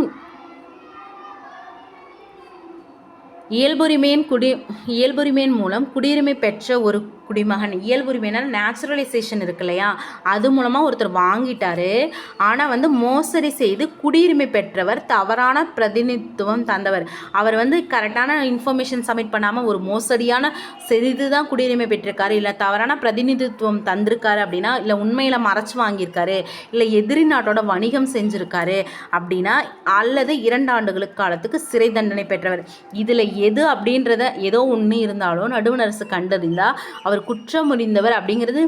இயல்புரிமையின் மூலம் குடியுரிமை பெற்ற ஒரு குடிமகன். இயல்புரிமைனால் நேச்சுரலைசேஷன் இருக்கு இல்லையா, அது மூலமாக ஒருத்தர் வாங்கிட்டாரு. ஆனால் வந்து மோசடி செய்து குடியுரிமை பெற்றவர், தவறான பிரதிநிதித்துவம் தந்தவர். அவர் வந்து கரெக்டான இன்ஃபர்மேஷன் சப்மிட் பண்ணாமல் ஒரு மோசடியான செய்து தான் குடியுரிமை பெற்றிருக்காரு, இல்லை தவறான பிரதிநிதித்துவம் தந்திருக்காரு அப்படின்னா, இல்லை உண்மையில் மறைச்சு வாங்கியிருக்காரு, இல்லை எதிரி நாட்டோட வணிகம் செஞ்சுருக்காரு அப்படின்னா, அல்லது 2 ஆண்டுகளுக்கு காலத்துக்கு சிறை தண்டனை பெற்றவர். இதில் எது அப்படின்றத ஏதோ ஒன்று இருந்தாலும் நடுவண் அரசு கண்டறிந்தால் அவர் குற்றம் புரிந்தவர் அப்படிங்கிறது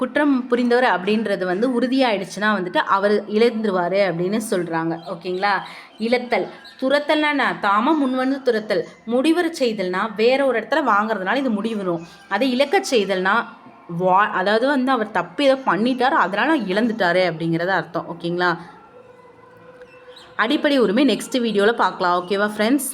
குற்றம் புரிந்தவர் அப்படின்றது வந்து உறுதியாயிடுச்சுன்னா வந்துட்டு அவர் இழந்துருவார் அப்படின்னு சொல்கிறாங்க. ஓகேங்களா. இழத்தல். துரத்தல்னா தாம முன் வந்து துரத்தல். முடிவர செய்தல்னா வேற ஒரு இடத்துல வாங்குறதுனால இது முடிவுறும். அதை இழக்க செய்தல்னா அதாவது வந்து அவர் தப்பு ஏதோ பண்ணிட்டார் அதனால் இழந்துட்டாரு அப்படிங்கிறத அர்த்தம். ஓகேங்களா. அடிப்படை உரிமை நெக்ஸ்ட் வீடியோவில் பார்க்கலாம். ஓகேவா ஃப்ரெண்ட்ஸ்.